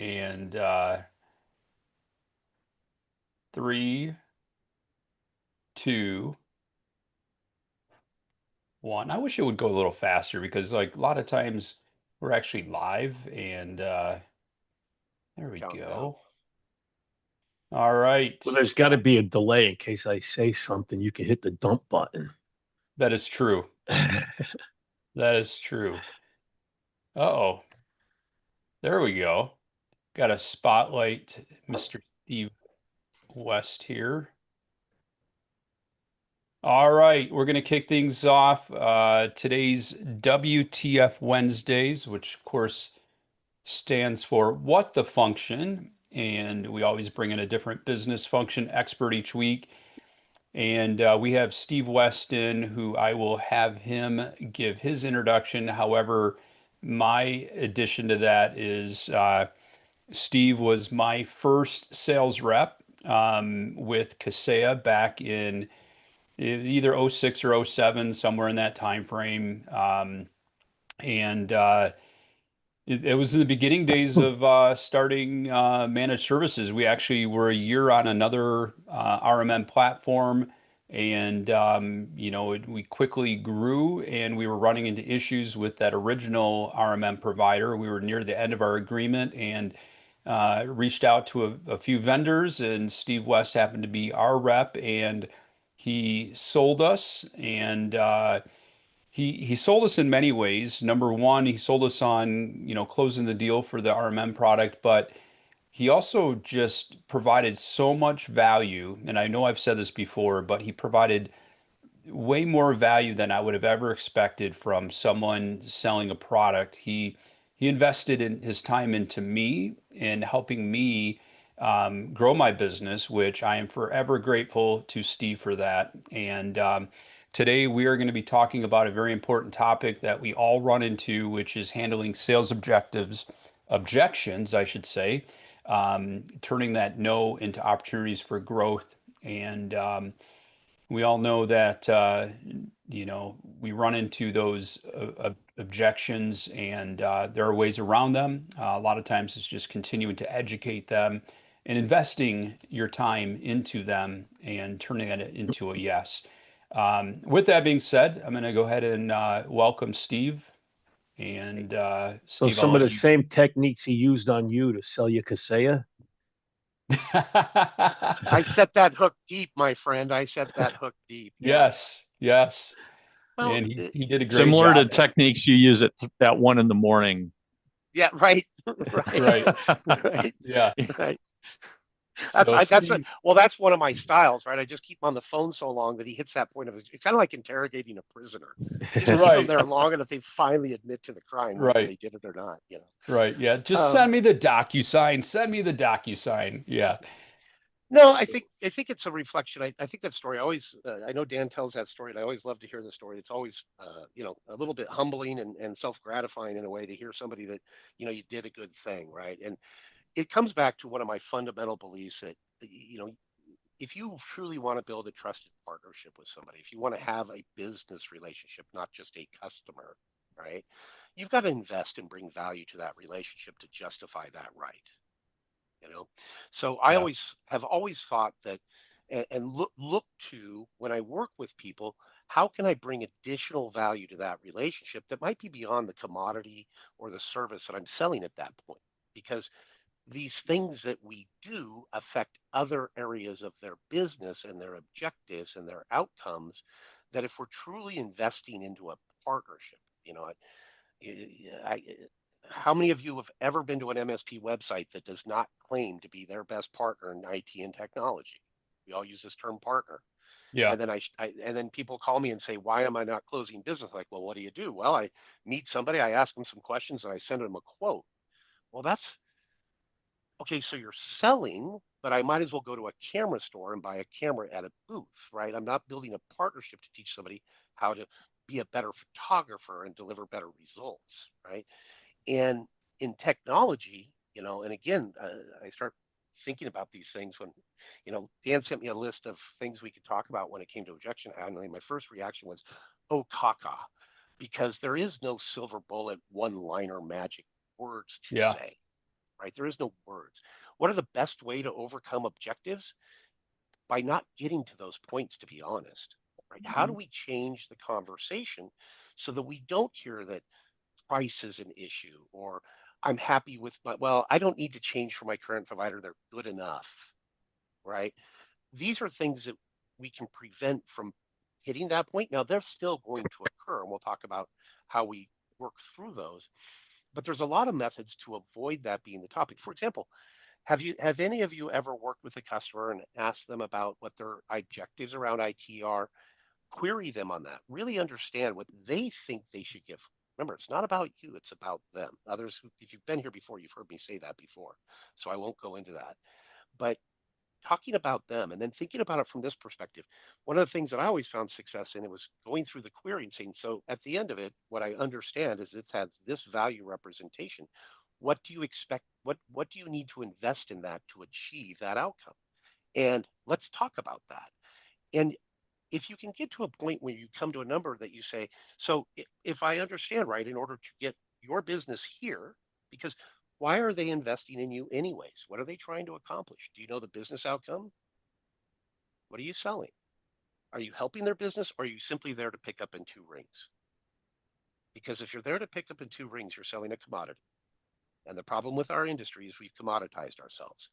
And 3, 2, 1. I wish it would go a little faster because like a lot of times we're actually live and there we Counting down. go. All right. Well, there's got to be a delay in case I say something. You can hit the dump button. That is true. That is true. Uh-oh. There we go. Got a spotlight Mr. Steve West here. All right, we're going to kick things off. Today's WTF Wednesdays, which of course stands for What the Function. And we always bring in a different business function expert each week. And we have Steve Weston, who I will have him give his introduction. However, my addition to that is Steve was my first sales rep with Kaseya back in either '06 or '07, somewhere in that time frame. And it was in the beginning days of starting managed services. We actually were a year on another RMM platform, and we quickly grew, and we were running into issues with that original RMM provider. We were near the end of our agreement, and reached out to a few vendors, and Steve West happened to be our rep, and he sold us, and he sold us in many ways. Number one, he sold us on, closing the deal for the RMM product, but he also just provided so much value. And I know I've said this before, but he provided way more value than I would have ever expected from someone selling a product. He invested in his time into me and helping me grow my business, which I am forever grateful to Steve for that. And today we are going to be talking about a very important topic that we all run into, which is handling sales objections, I should say, turning that no into opportunities for growth. And we all know that we run into those objections, and there are ways around them. A lot of times it's just continuing to educate them and investing your time into them and turning it into a yes. With that being said, I'm going to go ahead and welcome Steve. And So Steve, I'll some of let the you. same techniques he used on you to sell you Kaseya. I set that hook deep, my friend. I set that hook deep. Yeah. Yes, yes. Well, And he did a great Similar to job. techniques you use at 1 in the morning. yeah, right, right, Right. right, Yeah. right. So Steve, That's one of my styles, right? I just keep him on the phone so long that he hits that point of it's kind of like interrogating a prisoner. Just keep them right, there long enough they finally admit to the crime, whether right, they did it or not. right. Yeah. Just send Um, me the DocuSign. Send me the DocuSign. Yeah. no, So, I think it's a reflection. I think that story always. I know Dan tells that story, and I always love to hear the story. It's always, a little bit humbling and self gratifying in a way to hear somebody that you did a good thing, right? And it comes back to one of my fundamental beliefs that if you truly want to build a trusted partnership with somebody, if you want to have a business relationship, not just a customer, right? You've got to invest and bring value to that relationship to justify that right. you know so I yeah. always thought that, and look to when I work with people, how can I bring additional value to that relationship that might be beyond the commodity or the service that I'm selling at that point, because these things that we do affect other areas of their business and their objectives and their outcomes, that if we're truly investing into a partnership, I, how many of you have ever been to an MSP website that does not claim to be their best partner in IT and technology? We all use this term partner. Yeah. And then and then people call me and say, why am I not closing business? Like, well, what do you do? Well, I meet somebody, I ask them some questions, and I send them a quote. Well, that's okay. So you're selling, but I might as well go to a camera store and buy a camera at a booth, right? I'm not building a partnership to teach somebody how to be a better photographer and deliver better results, right? And in technology, and again, I start thinking about these things when, Dan sent me a list of things we could talk about when it came to objection handling. My first reaction was, oh, caca, because there is no silver bullet, one liner magic words to Yeah. say, right? There is no words. What are the best way to overcome objectives? By not getting to those points, to be honest, right? How do we change the conversation so that we don't hear that price is an issue, or I'm happy with well, I don't need to change for my current provider. They're good enough, right? These are things that we can prevent from hitting that point. Now, they're still going to occur, and we'll talk about how we work through those. But there's a lot of methods to avoid that being the topic. For example, have any of you ever worked with a customer and asked them about what their objectives around IT are? Query them on that. Really understand what they think they should give. Remember, it's not about you, it's about them. Others who, if you've been here before, you've heard me say that before. So I won't go into that. But talking about them and then thinking about it from this perspective, one of the things that I always found success in it was going through the query and saying, so at the end of it, what I understand is it has this value representation. What do you expect? What do you need to invest in that to achieve that outcome? And let's talk about that. And if you can get to a point where you come to a number that you say, so if I understand right, in order to get your business here, because why are they investing in you anyways? What are they trying to accomplish? Do you know the business outcome? What are you selling? Are you helping their business, or are you simply there to pick up in two rings? Because if you're there to pick up in two rings, you're selling a commodity. And the problem with our industry is we've commoditized ourselves.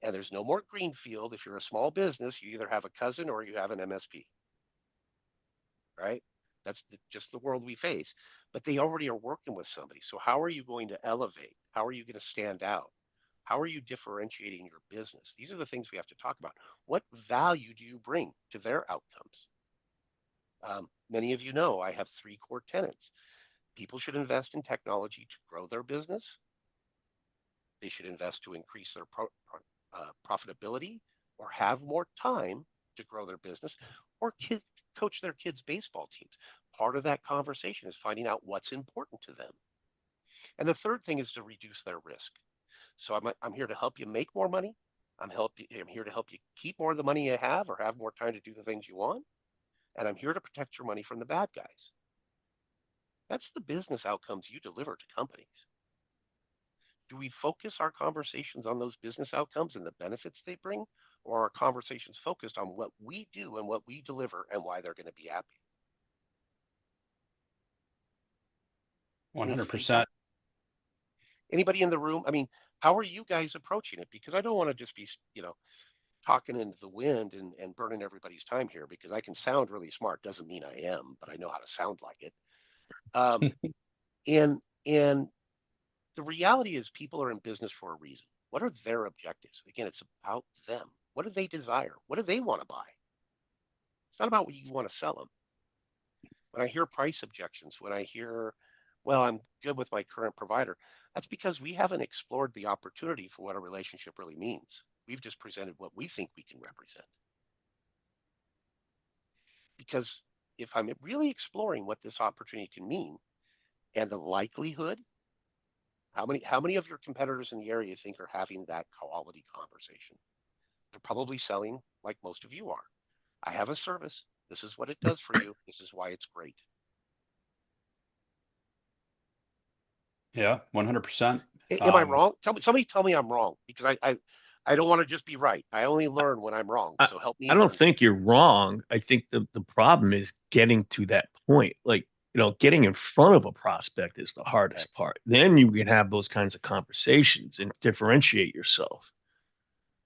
And there's no more greenfield. If you're a small business, you either have a cousin or you have an MSP, right? That's just the world we face. But they already are working with somebody. So how are you going to elevate? How are you going to stand out? How are you differentiating your business? These are the things we have to talk about. What value do you bring to their outcomes? Many of you know I have three core tenets. People should invest in technology to grow their business. They should invest to increase their profitability or have more time to grow their business or coach their kids' baseball teams. Part of that conversation is finding out what's important to them. And the third thing is to reduce their risk. So I'm here to help you make more money. I'm here to help you keep more of the money you have or have more time to do the things you want. And I'm here to protect your money from the bad guys. That's the business outcomes you deliver to companies. Do we focus our conversations on those business outcomes and the benefits they bring, or are conversations focused on what we do and what we deliver and why they're going to be happy? Any feedback? 100%. Anybody in the room? I mean, how are you guys approaching it? Because I don't want to just be, talking into the wind and burning everybody's time here, because I can sound really smart. Doesn't mean I am, but I know how to sound like it. Um, and the reality is people are in business for a reason. What are their objectives? Again, it's about them. What do they desire? What do they want to buy? It's not about what you want to sell them. When I hear price objections, when I hear, well, I'm good with my current provider, that's because we haven't explored the opportunity for what a relationship really means. We've just presented what we think we can represent. Because if I'm really exploring what this opportunity can mean and the likelihood, how many of your competitors in the area you think are having that quality conversation? They're probably selling like most of you are. I have a service. This is what it does for you. This is why it's great. Yeah, 100%. Am I wrong? Somebody tell me I'm wrong, because I don't want to just be right. I only learn when I'm wrong. I, So help me I don't learn. think you're wrong. I think the problem is getting to that point. Like, getting in front of a prospect is the Yes, hardest part. Then you can have those kinds of conversations and differentiate yourself.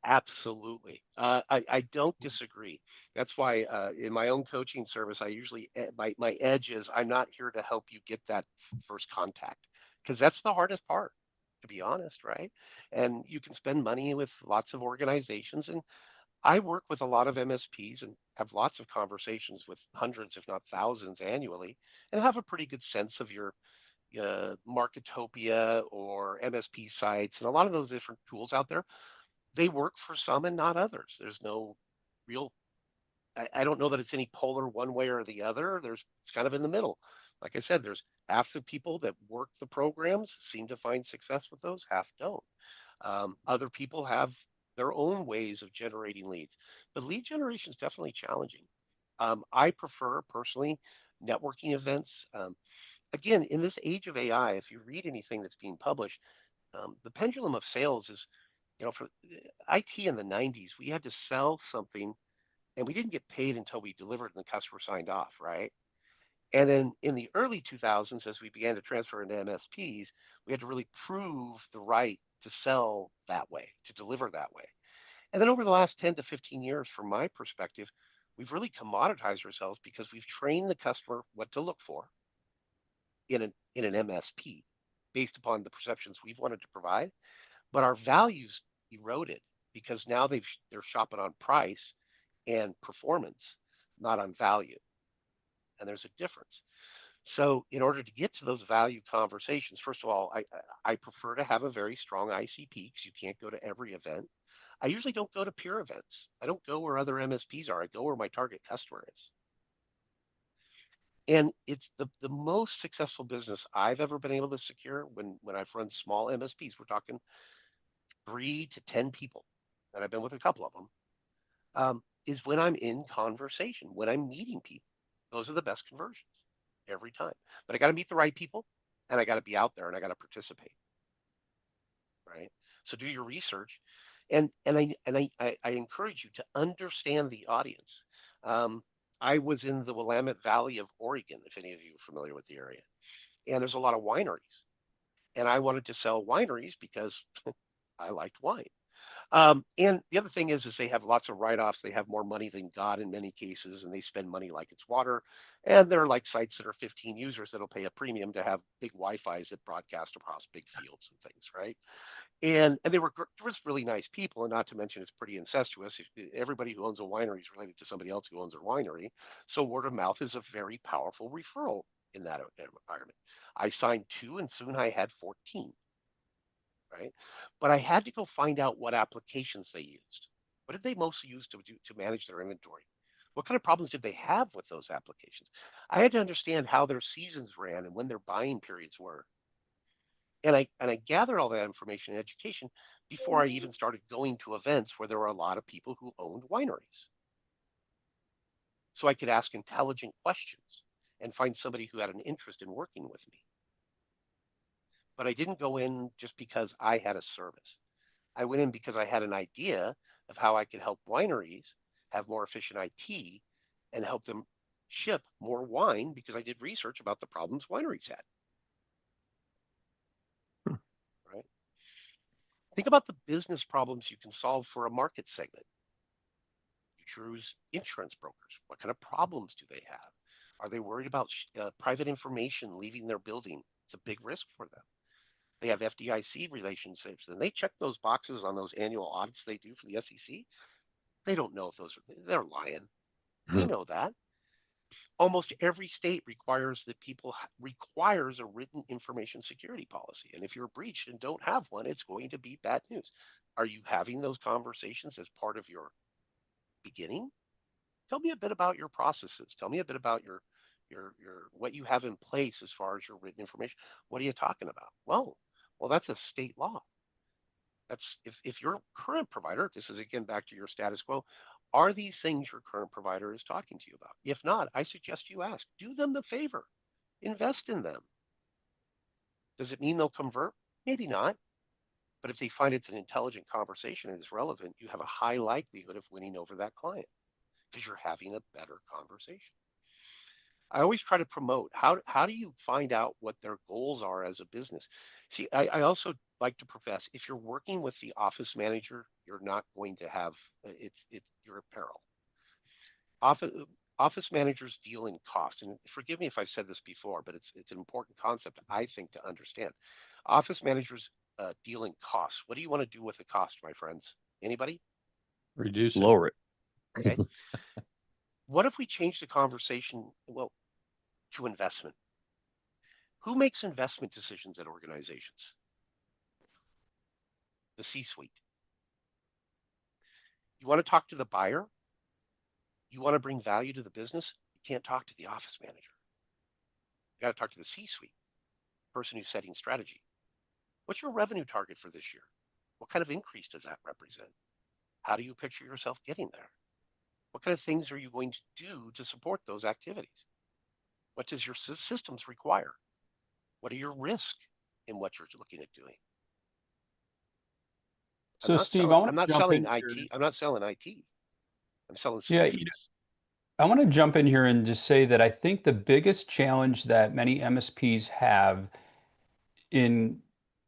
absolutely. I don't disagree. That's why in my own coaching service, I usually my edge is I'm not here to help you get that first contact, because that's the hardest part, to be honest, right? And you can spend money with lots of organizations, and I work with a lot of MSPs and have lots of conversations with hundreds, if not thousands, annually, and have a pretty good sense of your Marketopia or MSP sites and a lot of those different tools out there. They work for some and not others. There's no real, I don't know that it's any polar one way or the other. It's kind of in the middle. Like I said, there's half the people that work the programs seem to find success with those, half don't. Other people have their own ways of generating leads, but lead generation is definitely challenging. I prefer personally networking events. Again, in this age of AI, if you read anything that's being published, The pendulum of sales is, for IT in the 90s, we had to sell something and we didn't get paid until we delivered and the customer signed off, right? And then in the early 2000s, as we began to transfer into MSPs, we had to really prove the right to sell that way, to deliver that way. And then over the last 10 to 15 years, from my perspective, we've really commoditized ourselves because we've trained the customer what to look for in an MSP based upon the perceptions we've wanted to provide, but our values eroded because now they're shopping on price and performance, not on value. And there's a difference. So in order to get to those value conversations, first of all, I prefer to have a very strong ICP because you can't go to every event. I usually don't go to peer events. I don't go where other MSPs are. I go where my target customer is. And it's the most successful business I've ever been able to secure when I've run small MSPs. We're talking 3 to 10 people, and I've been with a couple of them. Is when I'm in conversation, when I'm meeting people. Those are the best conversions every time. But I got to meet the right people, and I got to be out there, and I got to participate. Right. So do your research, and I encourage you to understand the audience. Um, I was in the Willamette Valley of Oregon, if any of you are familiar with the area, and there's a lot of wineries, and I wanted to sell wineries because I liked wine. And the other thing is they have lots of write-offs. They have more money than God in many cases, and they spend money like it's water. And they're like sites that are 15 users that'll pay a premium to have big Wi-Fi's that broadcast across big fields and things, right? And they were just really nice people, and not to mention it's pretty incestuous. Everybody who owns a winery is related to somebody else who owns a winery, so word of mouth is a very powerful referral in that environment. I signed 2, and soon I had 14, right? But I had to go find out what applications they used. What did they mostly use to manage their inventory? What kind of problems did they have with those applications? I had to understand how their seasons ran and when their buying periods were, and I gathered all that information and education before I even started going to events where there were a lot of people who owned wineries. So I could ask intelligent questions and find somebody who had an interest in working with me. But I didn't go in just because I had a service. I went in because I had an idea of how I could help wineries have more efficient IT and help them ship more wine because I did research about the problems wineries had. Right? Think about the business problems you can solve for a market segment. You choose insurance brokers. What kind of problems do they have? Are they worried about private information leaving their building? It's a big risk for them. They have FDIC relationships, and they check those boxes on those annual audits they do for the SEC. They don't know if they're lying. They know that. Almost every state requires a written information security policy. And if you're breached and don't have one, it's going to be bad news. Are you having those conversations as part of your beginning? Tell me a bit about your processes. Tell me a bit about your what you have in place as far as your written information. What are you talking about? Well, that's a state law. That's if your current provider, this is again back to your status quo, are these things your current provider is talking to you about? If not, I suggest you ask. Do them the favor. Invest in them. Does it mean they'll convert? Maybe not. But if they find it's an intelligent conversation and is relevant, you have a high likelihood of winning over that client because you're having a better conversation. I always try to promote how do you find out what their goals are as a business? See, I also like to profess if you're working with the office manager, you're not going to have it's you're at peril. Office office managers deal in cost, and forgive me if I've said this before, but it's an important concept I think to understand. Office managers deal in costs. What do you want to do with the cost, my friends? Anybody? Reduce it. Lower it. Okay. What if we change the conversation, well, to investment? Who makes investment decisions at organizations? The C-suite. You want to talk to the buyer? You want to bring value to the business? You can't talk to the office manager. You got to talk to the C-suite, person who's setting strategy. What's your revenue target for this year? What kind of increase does that represent? How do you picture yourself getting there? What kind of things are you going to do to support those activities? What does your systems require? What are your risks in what you're looking at doing? So Steve, I want I'm to not jump selling in here. IT. I'm not selling IT. I'm selling Yeah, solutions. I want to jump in here and just say that I think the biggest challenge that many MSPs have in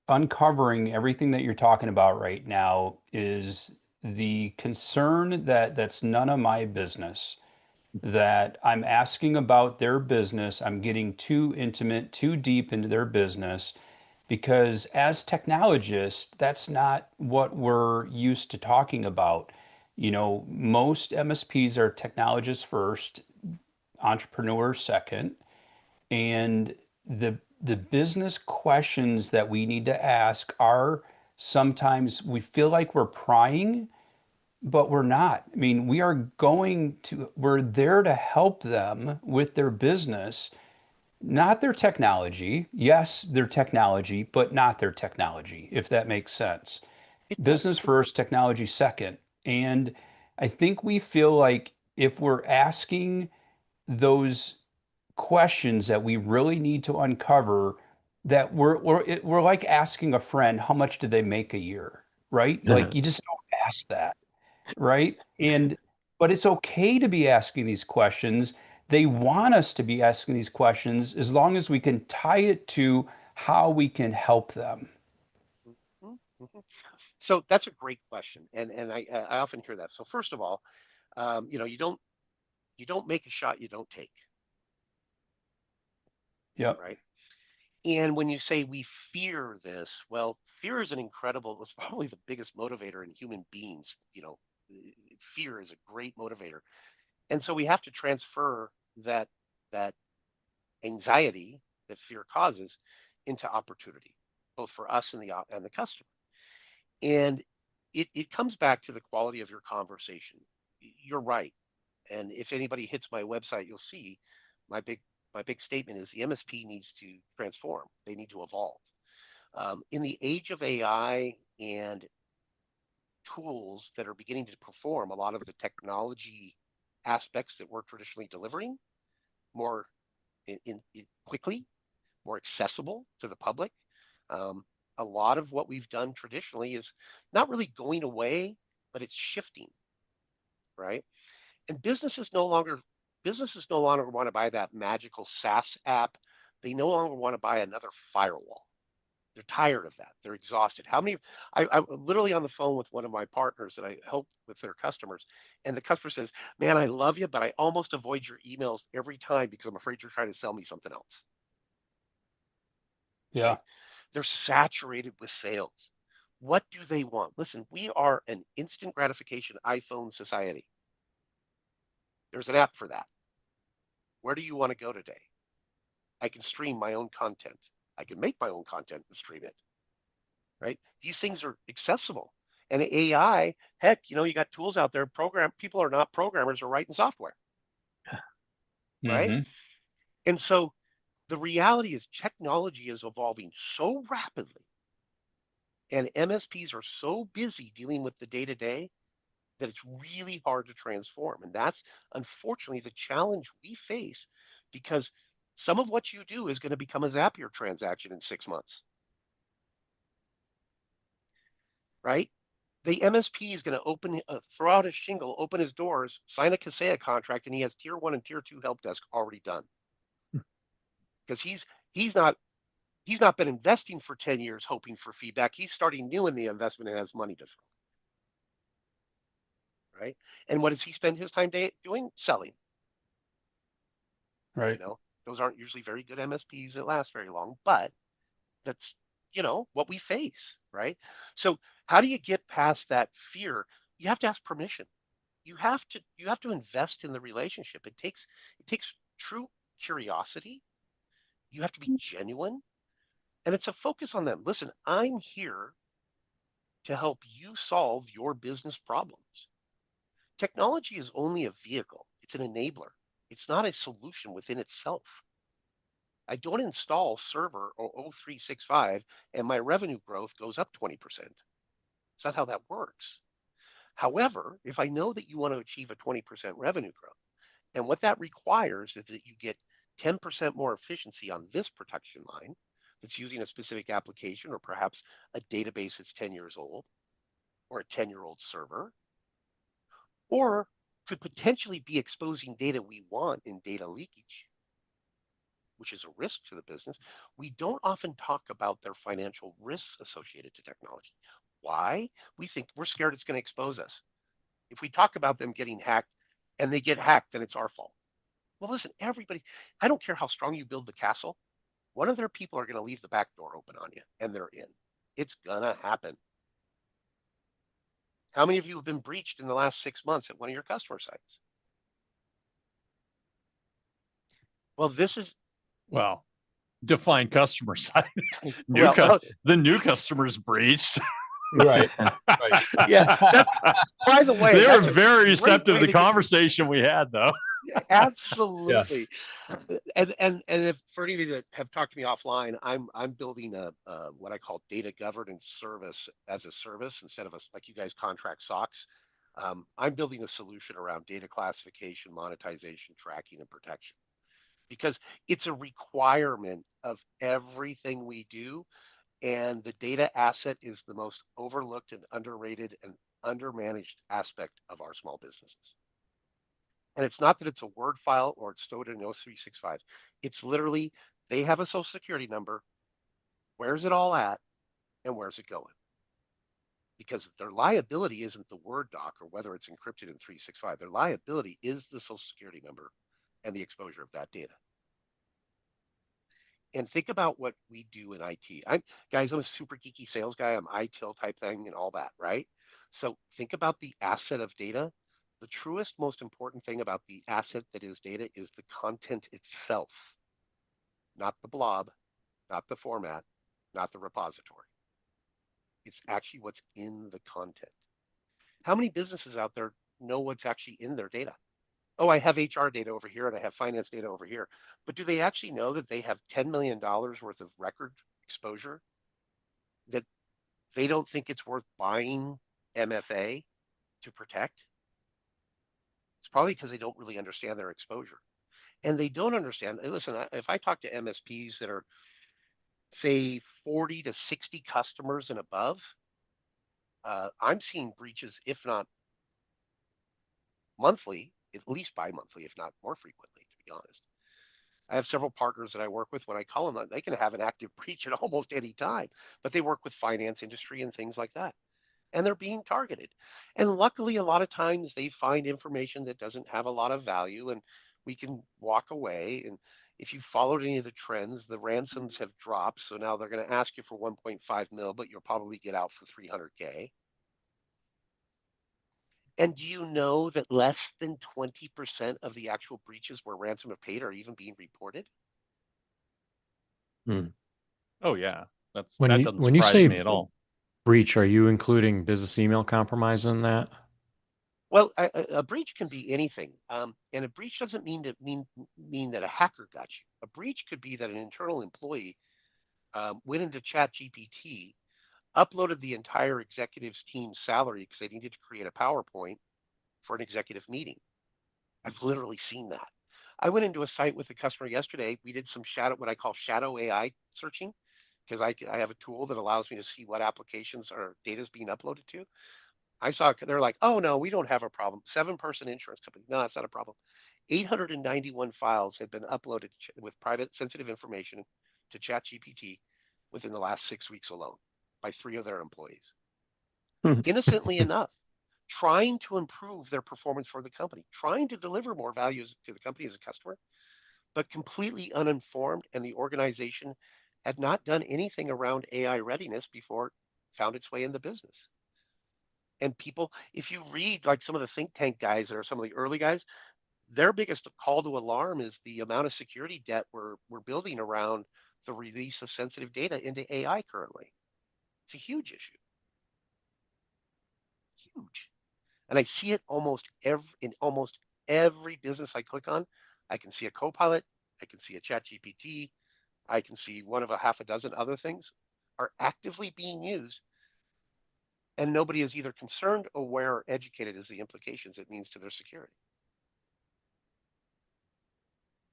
uncovering everything that you're talking about right now is the concern that that's none of my business, that I'm asking about their business, I'm getting too intimate, too deep into their business, because as technologists, that's not what we're used to talking about. You know, most MSPs are technologists first, entrepreneurs second, and the business questions that we need to ask are sometimes we feel like we're prying, but we're not. I mean, we're there to help them with their business, not their technology. Yes, their technology, but not their technology, if that makes sense. It Business does. first, technology second. And I think we feel like if we're asking those questions that we really need to uncover, that we're like asking a friend, how much do they make a year, right? Like you just don't ask that, right? And but it's okay to be asking these questions. They want us to be asking these questions as long as we can tie it to how we can help them. Mhm, mhm. So that's a great question, and I often hear that. So first of all, you don't make a shot you don't take, Yep. right? And when you say we fear this, well, fear is an incredible, it's probably the biggest motivator in human beings. Fear is a great motivator. And so we have to transfer that anxiety that fear causes into opportunity, both for us and the customer. And it comes back to the quality of your conversation. You're right. And if anybody hits my website, you'll see my big my big statement is the MSP needs to transform. They need to evolve. In the age of AI and tools that are beginning to perform a lot of the technology aspects that we're traditionally delivering more in quickly, more accessible to the public. Um, a lot of what we've done traditionally is not really going away, but it's shifting, right? And businesses no longer want to buy that magical SaaS app. They no longer want to buy another firewall. They're tired of that. They're exhausted. How many? I'm literally on the phone with one of my partners that I help with their customers, and the customer says, "Man, I love you, but I almost avoid your emails every time because I'm afraid you're trying to sell me something else." Yeah. Right? They're saturated with sales. What do they want? Listen, we are an instant gratification iPhone society. There's an app for that. Where do you want to go today? I can stream my own content. I can make my own content and stream it, right? These things are accessible. And AI, heck, you got tools out there. People are not programmers or writing software, right? Hmm. And so the reality is technology is evolving so rapidly, and MSPs are so busy dealing with the day to day that it's really hard to transform. And that's unfortunately the challenge we face because some of what you do is going to become a Zapier transaction in 6 months, right? The MSP is going to throw out his shingle, open his doors, sign a Kaseya contract, and he has tier one and tier two help desk already done because he's not he's not been investing for 10 years hoping for feedback. He's starting new in the investment and has money to throw, right? And what does he spend his time doing? Selling. You Right. know, those aren't usually very good MSPs that last very long, but that's what we face, right? So how do you get past that fear? You have to ask permission. You have to invest in the relationship. It takes true curiosity. You have to be genuine, and it's a focus on them. Listen, I'm here to help you solve your business problems. Technology is only a vehicle. It's an enabler. It's not a solution within itself. I don't install server or O365 and my revenue growth goes up 20%. It's not how that works. However, if I know that you want to achieve a 20% revenue growth, and what that requires is that you get 10% more efficiency on this production line that's using a specific application or perhaps a database that's 10 years old, or a 10-year-old server, or could potentially be exposing data we want in data leakage, which is a risk to the business. We don't often talk about their financial risks associated to technology. Why? We think we're scared it's going to expose us. If we talk about them getting hacked and they get hacked, then it's our fault. Well, listen, everybody, I don't care how strong you build the castle, one of their people are going to leave the back door open on you, and they're in. It's going to happen. How many of you have been breached in the last 6 months at one of your customer sites? Well, this is, Well, define customer side. well, The new customers breached. Right. Right. yeah. That's, by the way, They were that's a very great receptive way to the to get conversation we had, though. absolutely. And if for any of you that have talked to me offline, I'm building a what I call data governance service as a service instead of like you guys contract SOCs. I'm building a solution around data classification, monetization, tracking, and protection because it's a requirement of everything we do. And the data asset is the most overlooked and underrated and undermanaged aspect of our small businesses. And it's not that it's a Word file or it's stored in O365. It's literally they have a social security number. Where's it all at? And where's it going? Because their liability isn't the Word doc or whether it's encrypted in 365. Their liability is the social security number and the exposure of that data. And think about what we do in IT. I'm a super geeky sales guy. I'm ITIL type thing and all that, right? So think about the asset of data. The truest, most important thing about the asset that is data is the content itself, not the blob, not the format, not the repository. It's actually what's in the content. How many businesses out there know what's actually in their data? Oh, I have HR data over here and I have finance data over here. But do they actually know that they have $10 million worth of record exposure that they don't think it's worth buying MFA to protect? It's probably because they don't really understand their exposure. And they don't understand. Listen, if I talk to MSPs that are, say, 40 to 60 customers and above, I'm seeing breaches, if not monthly, at least bi-monthly, if not more frequently, to be honest. I have several partners that I work with. When I call them, they can have an active breach at almost any time, but they work with finance industry and things like that. And they're being targeted. And luckily, a lot of times they find information that doesn't have a lot of value and we can walk away. And if you followed any of the trends, the ransoms have dropped. So now they're going to ask you for 1.5 mil, but you'll probably get out for 300K. And do you know that less than 20% of the actual breaches where ransom have paid are even being reported? Oh yeah, that doesn't When you surprise say me at all. breach, are you including business email compromise in that? Well, a breach can be anything, and a breach doesn't mean that a hacker got you. A breach could be that an internal employee went into Chat GPT, uploaded the entire executive's team's salary because they needed to create a PowerPoint for an executive meeting. I've literally seen that. I went into a site with a customer yesterday. We did some what I call shadow AI searching because I have a tool that allows me to see what applications or data is being uploaded to. I saw they're like, oh no, we don't have a problem. 7-person insurance company. No, that's not a problem. 891 files have been uploaded with private sensitive information to ChatGPT within the last 6 weeks alone by 3 of their employees. Innocently enough, trying to improve their performance for the company, trying to deliver more values to the company as a customer, but completely uninformed. And the organization had not done anything around AI readiness before it found its way in the business. And people, if you read like some of the think tank guys or some of the early guys, their biggest call to alarm is the amount of security debt we're building around the release of sensitive data into AI currently. It's a huge issue. Huge. And I see it in almost every business I click on. I can see a Copilot, I can see a Chat GPT, I can see one of a half a dozen other things are actively being used, and nobody is either concerned, aware, or educated as the implications it means to their security.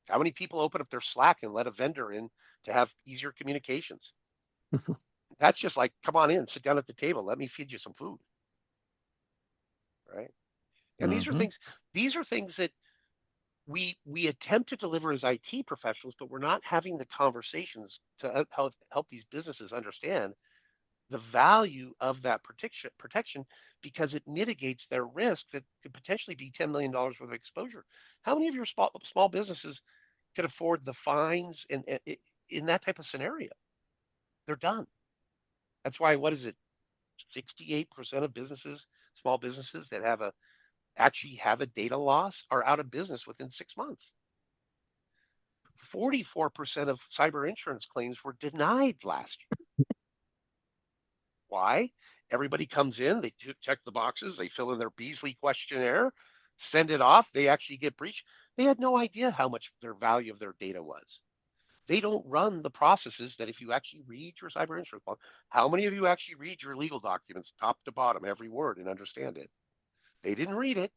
How many people open up their Slack and let a vendor in to have easier communications? That's just like, come on in, sit down at the table, let me feed you some food. right? And these are things that we attempt to deliver as IT professionals, but we're not having the conversations to help these businesses understand the value of that protection because it mitigates their risk that could potentially be $10 million worth of exposure. How many of your small businesses could afford the fines in that type of scenario? They're done. That's why, what is it? 68% of small businesses that actually have a data loss are out of business within 6 months. 44% of cyber insurance claims were denied last year. Why? Everybody comes in, they check the boxes, they fill in their Beasley questionnaire, send it off, they actually get breached. They had no idea how much their value of their data was. They don't run the processes that if you actually read your cyber insurance policy, how many of you actually read your legal documents top to bottom, every word, and understand it? They didn't read it.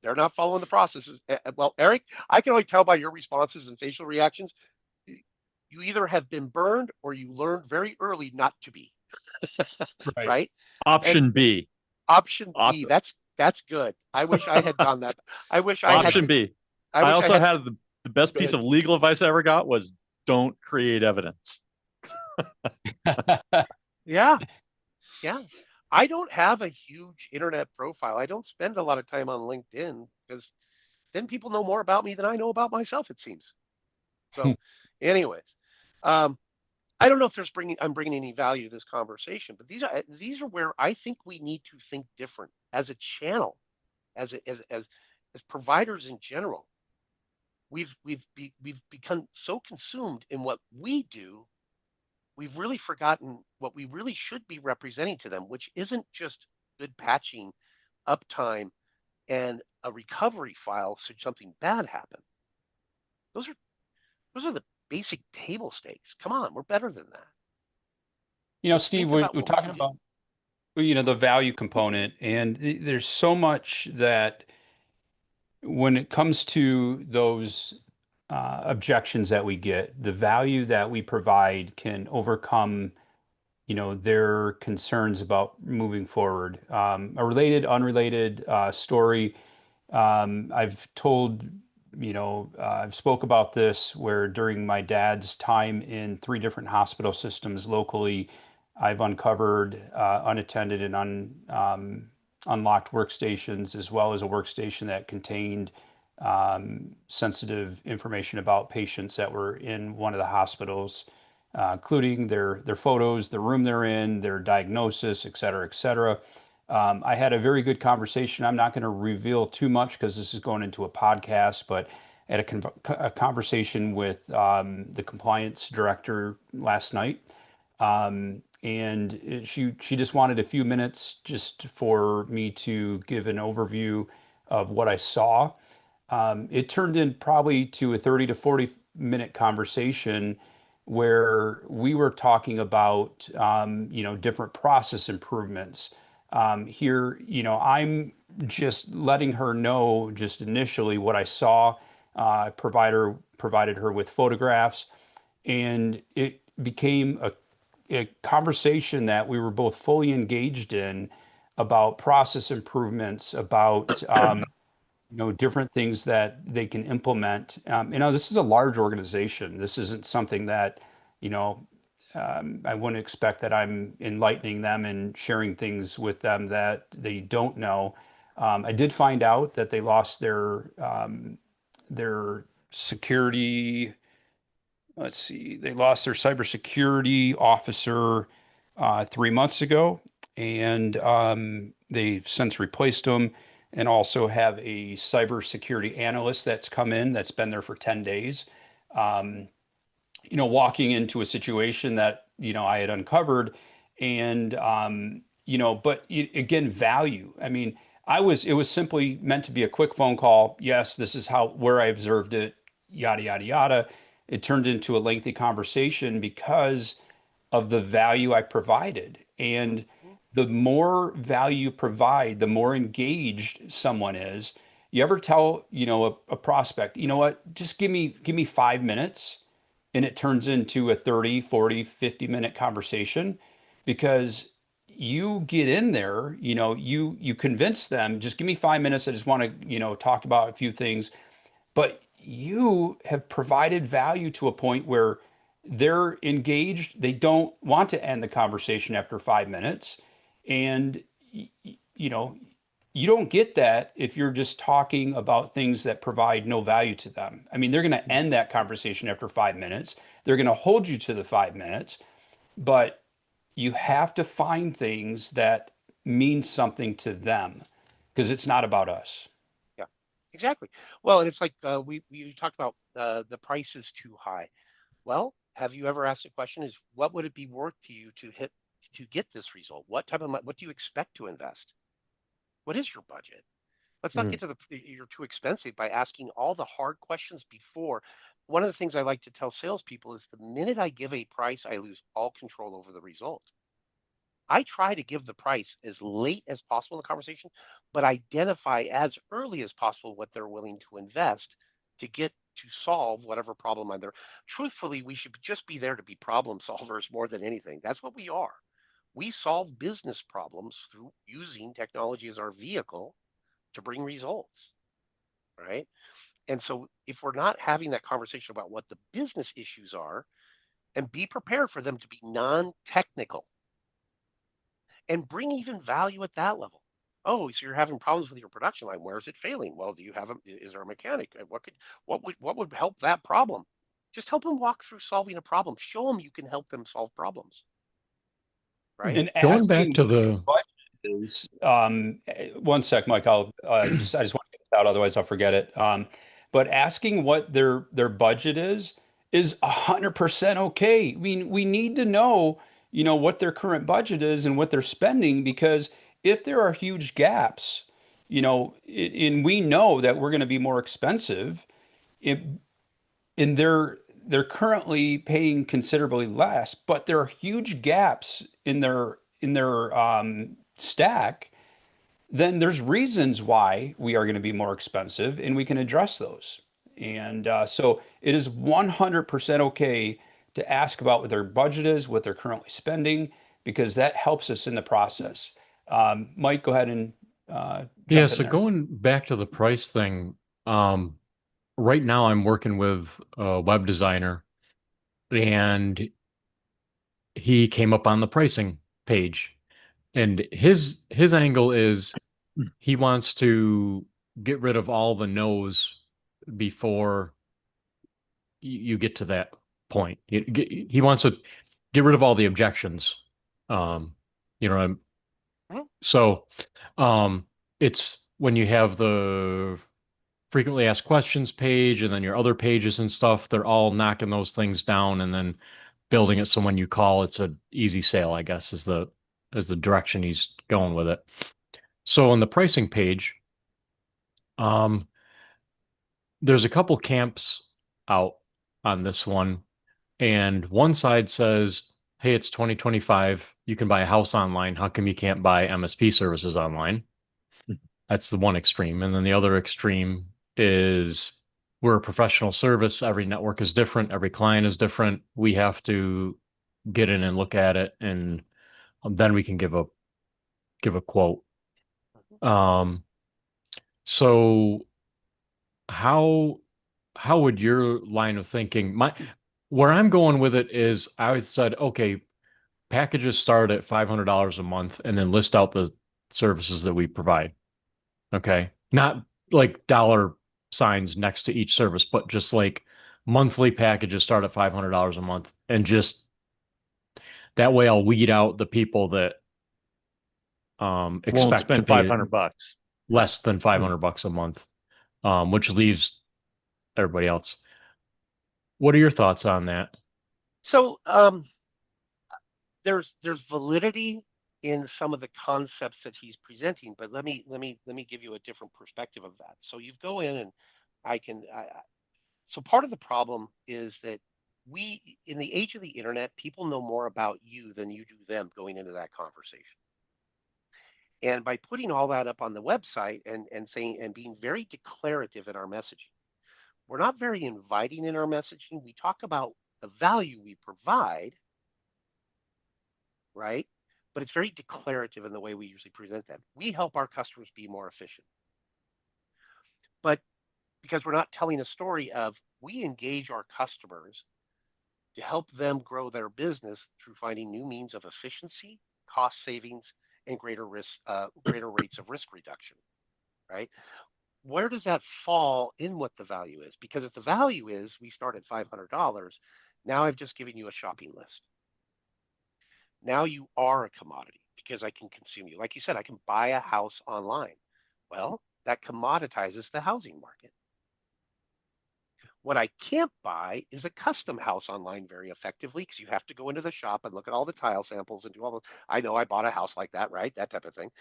They're not following the processes. Well, Eric, I can only tell by your responses and facial reactions. You either have been burned or you learned very early not to be. Right. Right? Option And B. option B, that's good. I wish I had done that. I wish I had. Option B. I I wish I also had. had the best piece of legal advice I ever got was don't create evidence. Yeah. Yeah. I don't have a huge internet profile. I don't spend a lot of time on LinkedIn because then people know more about me than I know about myself, it seems. So, anyways, I don't know if I'm bringing any value to this conversation, but these are where I think we need to think different as a channel, as providers in general. We've become so consumed in what we do, we've really forgotten what we really should be representing to them, which isn't just good patching, uptime, and a recovery file should something bad happen. Those are the basic table stakes. Come on, we're better than that. Let's Steve, think we're about what we talking can do. about, the value component, and there's so much that when it comes to those objections that we get, the value that we provide can overcome, their concerns about moving forward. A related, unrelated story. I've told, I've spoke about this where during my dad's time in 3 different hospital systems locally, I've uncovered unattended and unlocked workstations, as well as a workstation that contained sensitive information about patients that were in one of the hospitals, including their photos, the room they're in, their diagnosis, et cetera, et cetera. I had a very good conversation. I'm not going to reveal too much because this is going into a podcast, but I had a conversation with the compliance director last night. And she just wanted a few minutes just for me to give an overview of what I saw. It turned in probably to a 30 to 40-minute conversation where we were talking about different process improvements. Here, I'm just letting her know just initially what I saw. Provided her with photographs, and it became a conversation that we were both fully engaged in about process improvements, about different things that they can implement. This is a large organization. This isn't something that, I wouldn't expect that I'm enlightening them and sharing things with them that they don't know. I did find out that they lost their security. Let's see, they lost their cybersecurity officer 3 months ago, and they've since replaced him, and also have a cybersecurity analyst that's come in that's been there for 10 days. Um, Walking into a situation that, I had uncovered, and, but again, value. I mean, it was simply meant to be a quick phone call. Yes, this is where I observed it, yada, yada, yada. It turned into a lengthy conversation because of the value I provided. And the more value you provide, the more engaged someone is. You ever tell, a prospect, you know what, just give me 5 minutes, and it turns into a 30, 40, 50-minute conversation because you get in there, you convince them, just give me 5 minutes. I just want to, talk about a few things. But you have provided value to a point where they're engaged. They don't want to end the conversation after 5 minutes. And, you know, you don't get that if you're just talking about things that provide no value to them. I mean, they're going to end that conversation after 5 minutes. They're going to hold you to the 5 minutes, but you have to find things that mean something to them because it's not about us. Yeah, exactly. Well, and it's like we talked about the price is too high. Well, have you ever asked the question is what would it be worth to you to get this result? What type of what do you expect to invest? What is your budget? Let's not Mm. get to you're too expensive by asking all the hard questions before. One of the things I like to tell salespeople is the minute I give a price, I lose all control over the result. I try to give the price as late as possible in the conversation, but identify as early as possible what they're willing to invest to get to solve whatever problem I'm there. Truthfully, we should just be there to be problem solvers more than anything. That's what we are. We solve business problems through using technology as our vehicle to bring results, right? And so if we're not having that conversation about what the business issues are and be prepared for them to be non-technical and bring even value at that level. Oh, so you're having problems with your production line. Where is it failing? Well, do you have is there a mechanic? What would help that problem? Just help them walk through solving a problem. Show them you can help them solve problems, right? And Going back asking to what their the, budget is, one sec, Mike, I just want to get this out, otherwise I'll forget it. But asking what their budget is 100% okay. I mean, we need to know, what their current budget is and what they're spending, because if there are huge gaps, and we know that we're going to be more expensive, it, and they're currently paying considerably less, but there are huge gaps in their stack, then there's reasons why we are going to be more expensive, and we can address those. And so it is 100% okay to ask about what their budget is, what they're currently spending, because that helps us in the process. Mike, go ahead and yeah, jump in so there. going back to the price thing, right now I'm working with a web designer and he came up on the pricing page. And his angle is he wants to get rid of all the no's before you get to that point. He wants to get rid of all the objections. Um, you know, Mhm. so it's when you have the frequently asked questions page and then your other pages and stuff, they're all knocking those things down and then building it so when you call, it's an easy sale, I guess, is the direction he's going with it. So on the pricing page, um, there's a couple camps out on this one, and one side says, "Hey, it's 2025. You can buy a house online. How come you can't buy MSP services online?" That's the one extreme. And then the other extreme is we're a professional service. Every network is different. Every client is different. We have to get in and look at it, and then we can give a quote. Um, so how how would your line of thinking where I'm going with it is I said, okay, packages start at $500 a month and then list out the services that we provide. Okay. Not like dollar signs next to each service, but just like monthly packages start at $500 a month. And just that way I'll weed out the people that Won't expect to spend pay 500 bucks. less than 500 bucks a month, which leaves everybody else. What are your thoughts on that? So there's validity in some of the concepts that he's presenting, but let me give you a different perspective of that. So you go in and so part of the problem is that we in the age of the internet, people know more about you than you do them going into that conversation. And by putting all that up on the website and saying and being very declarative in our messaging, we're not very inviting in our messaging. We talk about the value we provide, right? but it's very declarative in the way we usually present them. We help our customers be more efficient. But because we're not telling a story of we engage our customers to help them grow their business through finding new means of efficiency, cost savings, and greater rates of risk reduction, right? Where does that fall in what the value is? Because if the value is we start at $500, now I've just given you a shopping list. Now you are a commodity because I can consume you. Like you said, I can buy a house online. Well, that commoditizes the housing market. What I can't buy is a custom house online very effectively because you have to go into the shop and look at all the tile samples and do all the, I know I bought a house like that, right? That type of thing.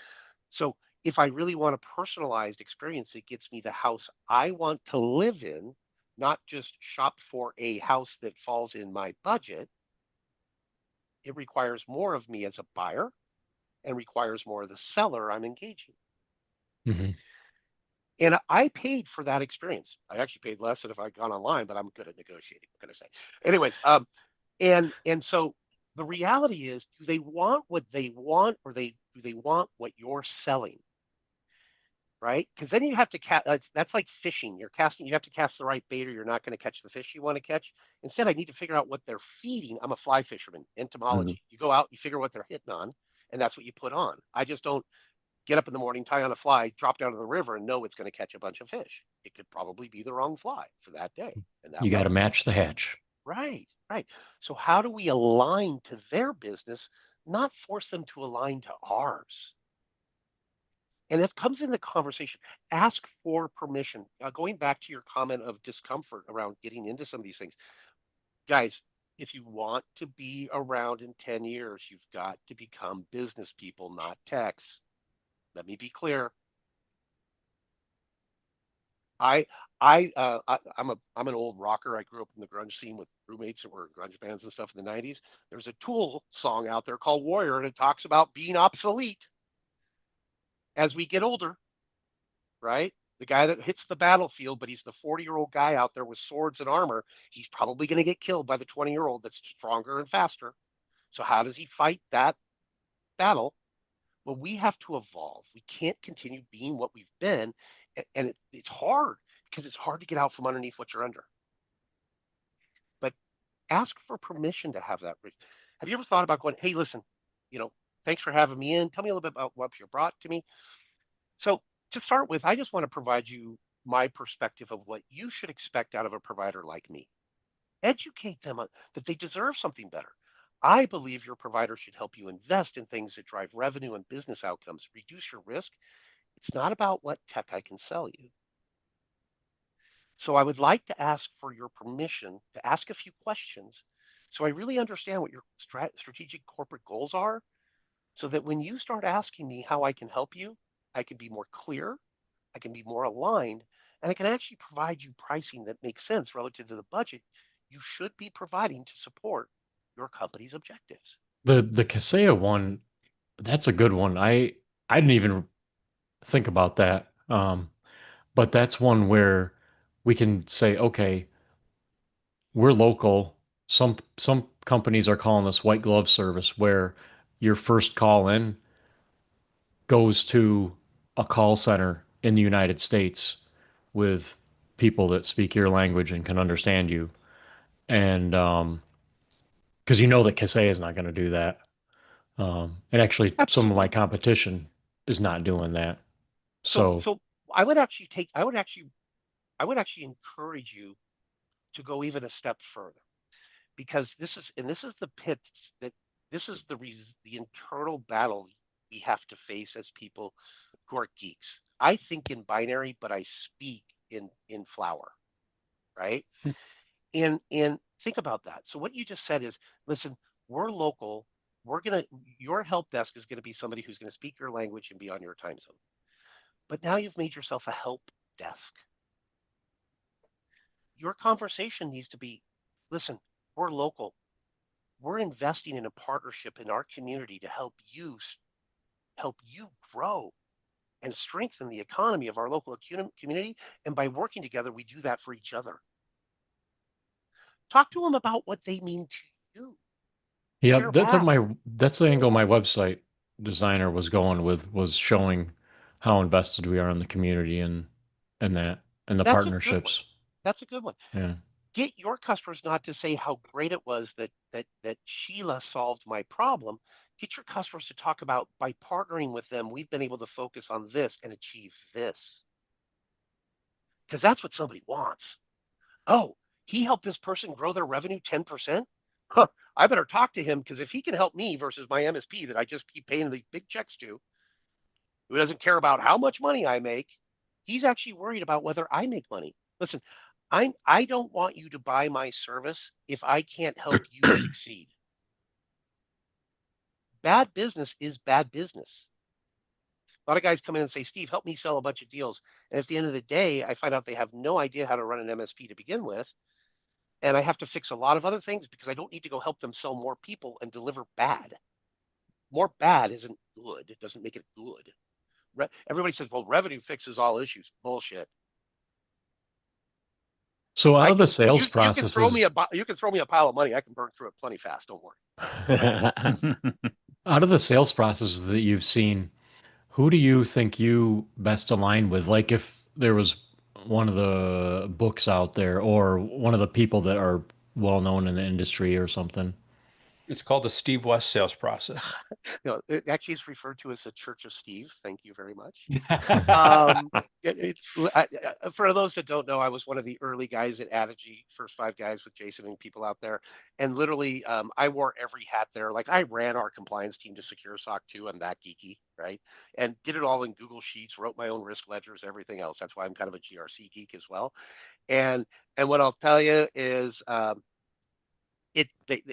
So if I really want a personalized experience, it gets me the house I want to live in, not just shop for a house that falls in my budget. It requires more of me as a buyer and requires more of the seller I'm engaging. Mhm. And I paid for that experience. I actually paid less than if I'd gone online, but I'm good at negotiating, I'm gonna say. Anyways, and so the reality is, do they want what they want, or do they want what you're selling? Right? Because then you have to that's like fishing. You're casting, you have to cast the right bait, or you're not going to catch the fish you want to catch. Instead, I need to figure out what they're feeding. I'm a fly fisherman, Mhm. entomology. You go out, you figure what they're hitting on, and that's what you put on. I just don't get up in the morning, tie on a fly, drop down to the river, and know it's going to catch a bunch of fish. It could probably be the wrong fly for that day and that You got to weather. match the hatch. Right, right. So how do we align to their business, not force them to align to ours? And it comes in the conversation. Ask for permission. Going back to your comment of discomfort around getting into some of these things, guys, if you want to be around in 10 years, you've got to become business people, not techs. Let me be clear. I I'm an old rocker. I grew up in the grunge scene with roommates that were in grunge bands and stuff in the 90s. There's a Tool song out there called Warrior, and it talks about being obsolete as we get older, right? The guy that hits the battlefield, but he's the 40-year-old guy out there with swords and armor. He's probably going to get killed by the 20-year-old that's stronger and faster. So how does he fight that battle? Well, we have to evolve. We can't continue being what we've been. And it's hard because it's hard to get out from underneath what you're under. But ask for permission to have that. Have you ever thought about going, hey, listen, you know, thanks for having me in. Tell me a little bit about what you brought to me. So to start with, I just want to provide you my perspective of what you should expect out of a provider like me. Educate them that they deserve something better. I believe your provider should help you invest in things that drive revenue and business outcomes, reduce your risk. It's not about what tech I can sell you. So I would like to ask for your permission to ask a few questions so I really understand what your strategic corporate goals are, so that when you start asking me how I can help you, I can be more clear, I can be more aligned, and I can actually provide you pricing that makes sense relative to the budget you should be providing to support your company's objectives. The Kaseya one, that's a good one. I didn't even think about that. But that's one where we can say, okay, we're local. Some companies are calling this white glove service, where your first call in goes to a call center in the United States with people that speak your language and can understand you. And because you know that Kaseya is not going to do that. And actually, some of my Absolutely. competition is not doing that. So So so I would actually take I would actually encourage you to go even a step further, because this is the pit that this is the internal battle we have to face as people who are geeks. I think in binary, but I speak in flower, right? And think about that. So what you just said is, listen, we're local. Your help desk is gonna be somebody who's gonna speak your language and be on your time zone. But now you've made yourself a help desk. Your conversation needs to be, listen, we're local. We're investing in a partnership in our community to help you grow and strengthen the economy of our local community. And by working together, we do that for each other. Talk to them about what they mean to you. Yeah, Share back. that's the angle my website designer was going with, was showing how invested we are in the community and that and the That's a good one. partnerships. That's a good one. Yeah. Get your customers not to say how great it was that Sheila solved my problem. Get your customers to talk about, by partnering with them, we've been able to focus on this and achieve this. Because that's what somebody wants. Oh, he helped this person grow their revenue 10%. Huh, I better talk to him, because if he can help me versus my MSP that I just keep paying these big checks to, who doesn't care about how much money I make, he's actually worried about whether I make money. Listen, I don't want you to buy my service if I can't help you succeed. Bad business is bad business. A lot of guys come in and say, Steve, help me sell a bunch of deals. And at the end of the day, I find out they have no idea how to run an MSP to begin with. And I have to fix a lot of other things because I don't need to go help them sell more people and deliver bad. More bad isn't good. It doesn't make it good. Everybody says, well, revenue fixes all issues. Bullshit. So out I of the can sales you can throw me processes, a pile of money. I can burn through it plenty fast. Don't worry. Go ahead. out of the sales processes that you've seen, who do you think you best align with? Like if there was one of the books out there or one of the people that are well known in the industry or something. It's called the Steve West sales process. No, it actually is referred to as the Church of Steve. Thank you very much. Um, for those that don't know, I was one of the early guys at Adigy, first five guys with Jason and people out there. And literally, I wore every hat there. Like I ran our compliance team to Secure SOC 2. I'm that geeky, right? And did it all in Google Sheets, wrote my own risk ledgers, everything else. That's why I'm kind of a GRC geek as well. And what I'll tell you is,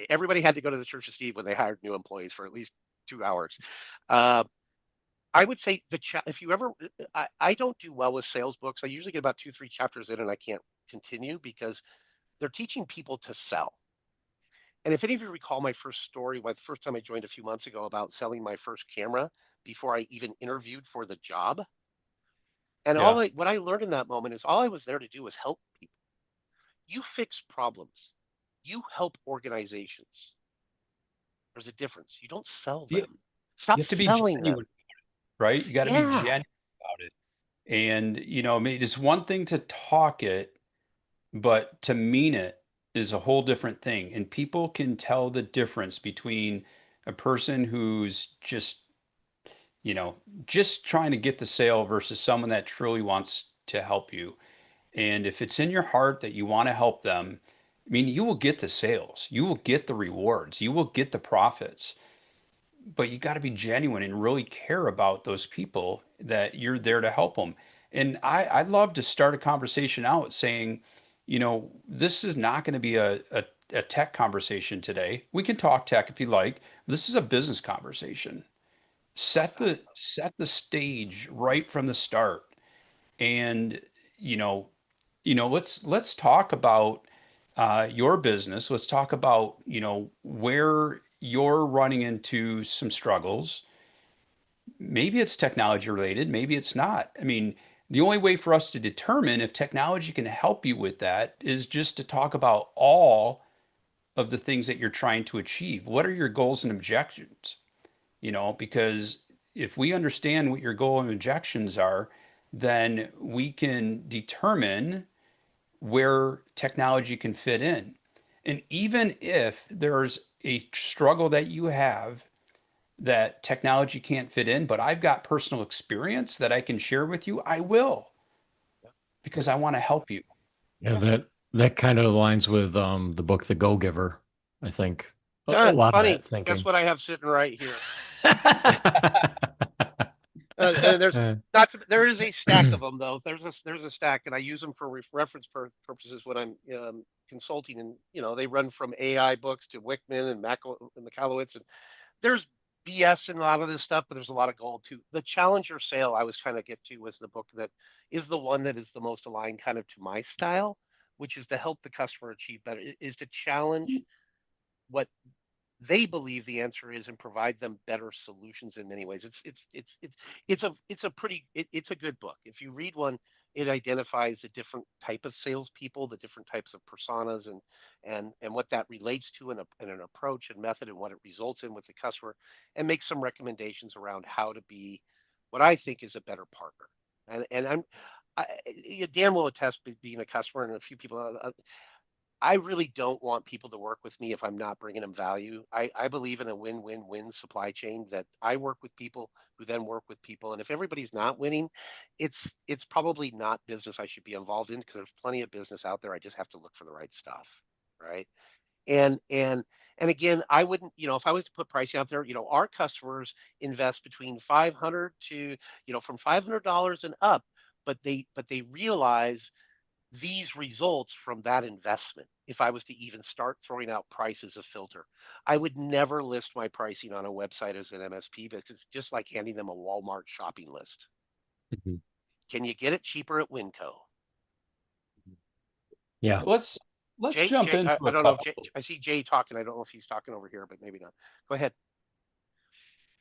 everybody had to go to the Church of Steve when they hired new employees for at least 2 hours. Uh, I would say if you ever, I don't do well with sales books. I usually get about 2, 3 chapters in and I can't continue because they're teaching people to sell. And if any of you recall my first story, my first time I joined a few months ago about selling my first camera before I even interviewed for the job. And Yeah. what I learned in that moment is all I was there to do was help people. You fix problems. You help organizations. There's a difference. You don't sell You, them. Stop you have to be selling them. genuine, right? You got to be Yeah. genuine about it. And, I mean, it's one thing to talk it, but to mean it is a whole different thing. And people can tell the difference between a person who's you know, just trying to get the sale versus someone that truly wants to help you. And if it's in your heart that you want to help them, I mean, you will get the sales, you will get the rewards, you will get the profits, but you got to be genuine and really care about those people that you're there to help them. And I'd love to start a conversation out saying, this is not going to be a tech conversation today. We can talk tech if you like. This is a business conversation. Set the stage right from the start. And, you know, let's talk about your business. Let's talk about, where you're running into some struggles. Maybe it's technology related, maybe it's not. I mean, the only way for us to determine if technology can help you with that is just to talk about all of the things that you're trying to achieve. What are your goals and objectives? Because if we understand what your goal and objections are, then we can determine where technology can fit in. And even if there's a struggle that you have that technology can't fit in, but I've got personal experience that I can share with you, I will because I want to help you. Yeah, that kind of aligns with the book The Go-Giver, I think. A Done. lot of that Funny. Guess thinking. what I have sitting right here? And there is a stack of them though. There's a stack, and I use them for reference purposes when I'm consulting. And they run from AI books to Wickman and Michalowicz, and there's BS in a lot of this stuff, but there's a lot of gold too. The Challenger Sale I was trying to get to was the book that is the one that is the most aligned kind of to my style, which is to help the customer achieve better. It is to challenge what they believe the answer is and provide them better solutions in many ways. It's a good book. If you read one, It identifies the different type of salespeople, the different types of personas, and what that relates to in an approach and method, and what it results in with the customer, and makes some recommendations around how to be what I think is a better partner. And Dan will attest being a customer, and a few people. I really don't want people to work with me if I'm not bringing them value. I believe in a win-win-win supply chain, that I work with people who then work with people. And if everybody's not winning, it's probably not business I should be involved in, because there's plenty of business out there. I just have to look for the right stuff. Right. And again, I wouldn't, if I was to put pricing out there, our customers invest between 500 to, from $500 and up, but they realize these results from that investment. If I was to even start throwing out price as a filter, I would never list my pricing on a website as an MSP, because it's just like handing them a Walmart shopping list. Mhm. Can you get it cheaper at Winco? Yeah. Let's Jay, jump Jay, into I a don't know if couple. Jay, I see Jay talking. I don't know if he's talking over here, but maybe not. Go ahead.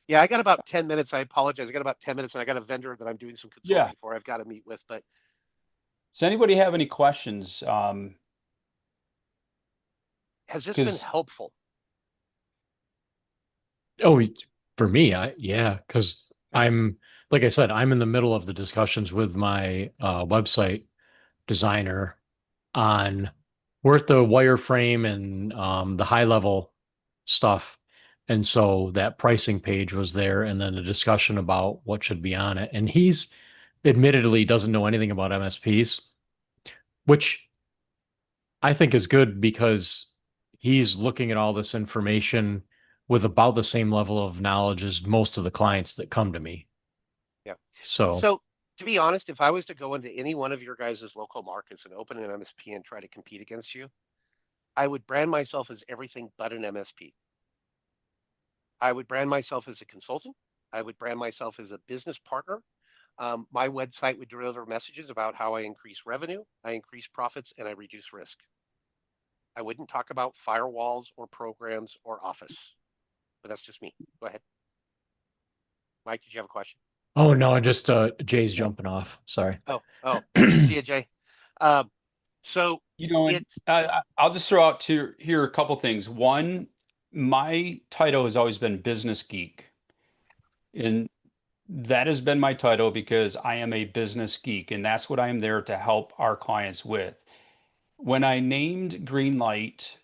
Yeah, I got about 10 minutes. I apologize. I got about 10 minutes, and I got a vendor that I'm doing some Yeah. consulting for I've got to meet with, but Does anybody have any questions? has this been Because helpful? Oh, for me, yeah, because like I said, I'm in the middle of the discussions with my website designer on we're at the wireframe and the high level stuff. And so that pricing page was there, and then a discussion about what should be on it. And he's admittedly doesn't know anything about MSPs, which I think is good because he's looking at all this information with about the same level of knowledge as most of the clients that come to me. Yeah. So, So to be honest, if I was to go into any one of your guys' local markets and open an MSP and try to compete against you, I would brand myself as everything but an MSP. I would brand myself as a consultant. I would brand myself as a business partner. My website would deliver messages about how I increase revenue, I increase profits, and I reduce risk. I wouldn't talk about firewalls or programs or Office, but that's just me. Go ahead. Mike, did you have a question? oh no, just Jay's jumping off. Sorry. Oh, see you, Jay. Um, so and it's I'll just throw out to here a couple things. One, my title has always been business geek, and that has been my title because I am a business geek, and that's what I am there to help our clients with. When I named Greenlight,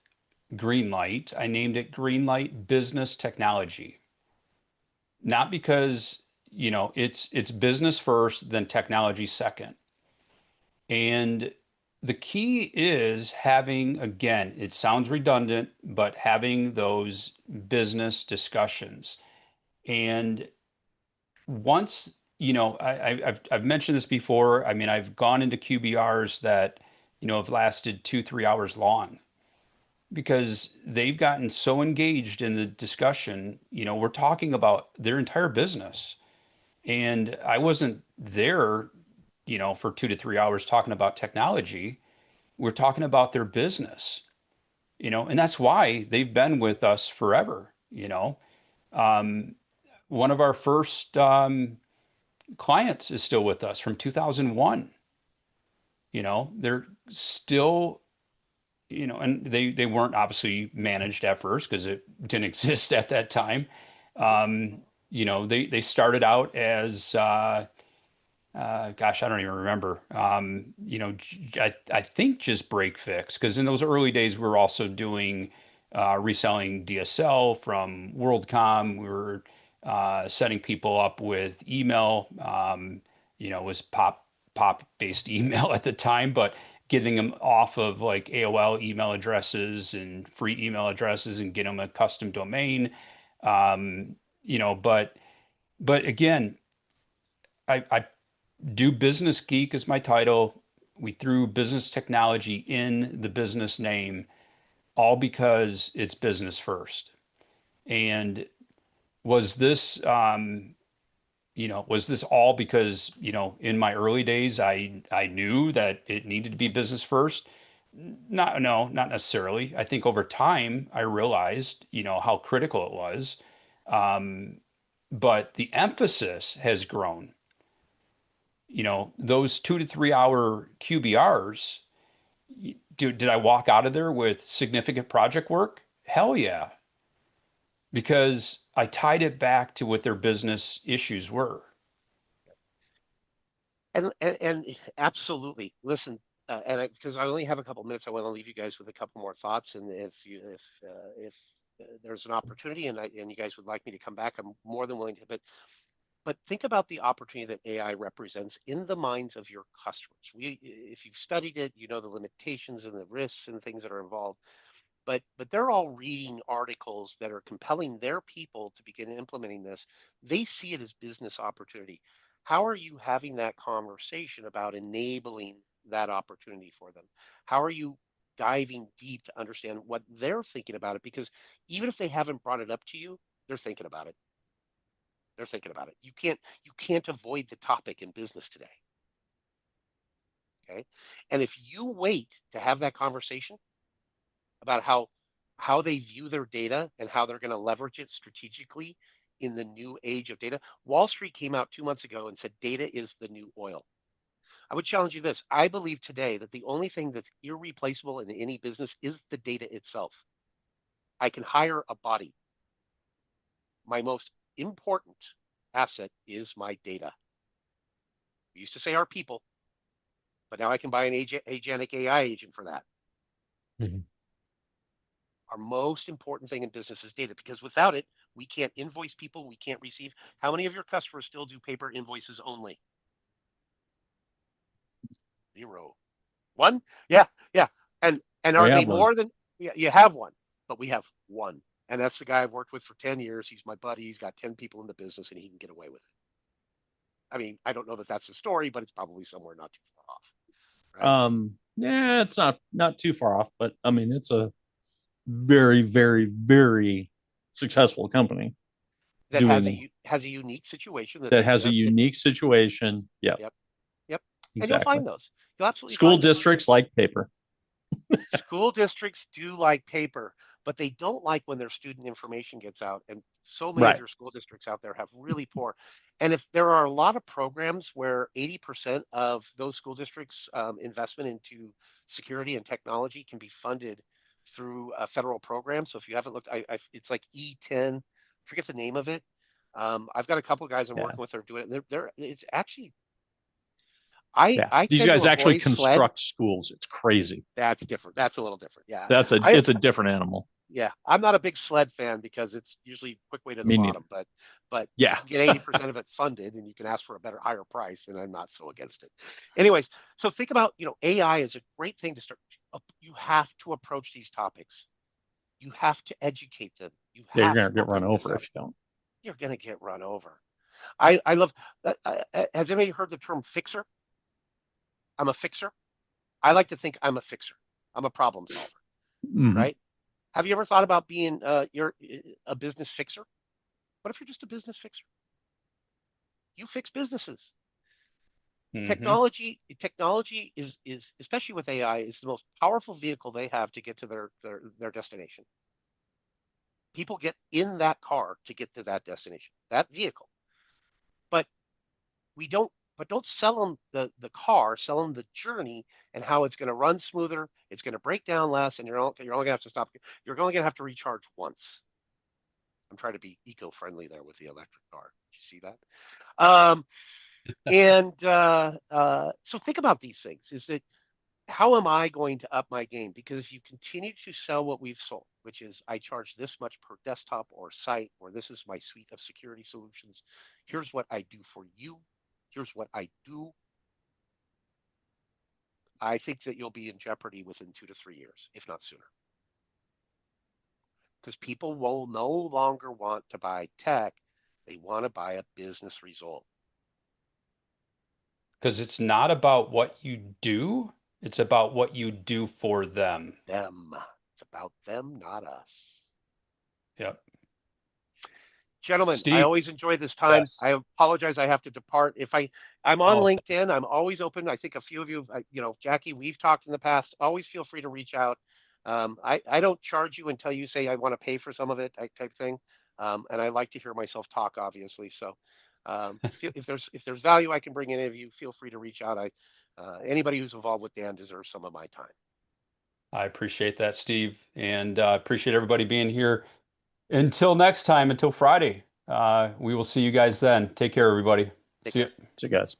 I named it Greenlight Business Technology. Not because, it's business first, then technology second. And the key is having, again, it sounds redundant, but having those business discussions. And once, I've mentioned this before. I mean, I've gone into QBRs that, have lasted 2, 3 hours long because they've gotten so engaged in the discussion. We're talking about their entire business. And I wasn't there, for 2 to 3 hours talking about technology. We're talking about their business, and that's why they've been with us forever. Um, One of our first clients is still with us from 2001. They're still, and they weren't obviously managed at first because it didn't exist at that time. They started out as gosh, I don't even remember. I think just break fix, because in those early days we were also doing reselling DSL from WorldCom. We were setting people up with email. It was pop based email at the time, but getting them off of like AOL email addresses and free email addresses and get them a custom domain. Um, but again, I do business geek as my title. We threw business technology in the business name, all because it's business first. And was this, was this all because, in my early days, I knew that it needed to be business first? Not, no, not necessarily. I think over time I realized, how critical it was. But the emphasis has grown. those 2 to 3 hour QBRs, did I walk out of there with significant project work? Hell yeah. Because I tied it back to what their business issues were. And absolutely. Listen, and because I only have a couple minutes, I want to leave you guys with a couple more thoughts. And if there's an opportunity and you guys would like me to come back, I'm more than willing to. But think about the opportunity that AI represents in the minds of your customers. If you've studied it, you know the limitations and the risks and things that are involved. But they're all reading articles that are compelling their people to begin implementing this. They see it as business opportunity. How are you having that conversation about enabling that opportunity for them? How are you diving deep to understand what they're thinking about it? Because even if they haven't brought it up to you, they're thinking about it. They're thinking about it. You can't avoid the topic in business today. Okay. And if you wait to have that conversation about how they view their data and how they're going to leverage it strategically in the new age of data. Wall Street came out 2 months ago and said data is the new oil. I would challenge you this. I believe today that the only thing that's irreplaceable in any business is the data itself. I can hire a body. My most important asset is my data. We used to say our people, but now I can buy an agentic AI agent for that. Mhm. Our most important thing in business is data, because without it, we can't invoice people, we can't receive. How many of your customers still do paper invoices only? 0. 1? Yeah, yeah. And We are they have one. more than, yeah, you have one, but we have one. And that's the guy I've worked with for 10 years. He's my buddy. He's got 10 people in the business and he can get away with it. I mean, I don't know that that's the story, but it's probably somewhere not too far off. Right? Yeah, it's not too far off, but I mean, it's a very, very, very successful company That doing has a unique situation that that they has a can. unique situation. Yep, Yep, yep. And you'll exactly. find those. You'll absolutely School find them. districts like paper. School districts do like paper, but they don't like when their student information gets out. And so many of Right. your school districts out there have really poor. And if there are a lot of programs where 80% of those school districts' investment into security and technology can be funded through a federal program. So if you haven't looked, it's like E10, forget the name of it. I've got a couple of guys I'm Yeah. working with that are doing it. It's actually, I Yeah. I These tend to guys actually avoid SLED. construct schools. It's crazy. That's different. That's a little different. Yeah. I It's a different animal. Yeah, I'm not a big SLED fan because it's usually a quick way to the Me neither. bottom. But if you Yeah. can get 80% of it funded and you can ask for a higher price, then I'm not so against it. Anyways, so think about, AI is a great thing to start. You have to approach these topics. You have to educate them. You Yeah, you're have gonna to get run bring this over up. if you don't. You're gonna get run over. I love. Has anybody heard the term fixer? I'm a fixer. I like to think I'm a fixer. I'm a problem solver, Mhm. right? Have you ever thought about being you're a business fixer? What if you're just a business fixer? You fix businesses. Mm-hmm. Technology is especially with AI is the most powerful vehicle they have to get to their destination. People get in that car to get to that destination, that vehicle. But we don't don't sell them the car, sell them the journey and how it's going to run smoother, it's going to break down less, and you're only going to have to stop. You're only going to have to recharge once. I'm trying to be eco-friendly there with the electric car. Did you see that? So think about these things. Is that how am I going to up my game? Because if you continue to sell what we've sold, which is I charge this much per desktop or site, or this is my suite of security solutions, here's what I do for you, here's what I do. I think that you'll be in jeopardy within 2 to 3 years, if not sooner. Because people will no longer want to buy tech, they want to buy a business result. Because it's not about what you do, it's about what you do for them. Them. It's about them, not us. Yep. Gentlemen, I Steve, always enjoy this time. yes. I apologize. I have to depart. I'm on Oh, LinkedIn. I'm always open. I think a few of you, Jackie, we've talked in the past. Always feel free to reach out. I don't charge you until you say I want to pay for some of it, type thing. And I like to hear myself talk, obviously. So If there's value I can bring any of you, feel free to reach out. Anybody who's involved with Dan deserves some of my time. I appreciate that, Steve, and appreciate everybody being here. Until next time, until Friday, we will see you guys then. Take care, everybody. Take See care. you. So guys.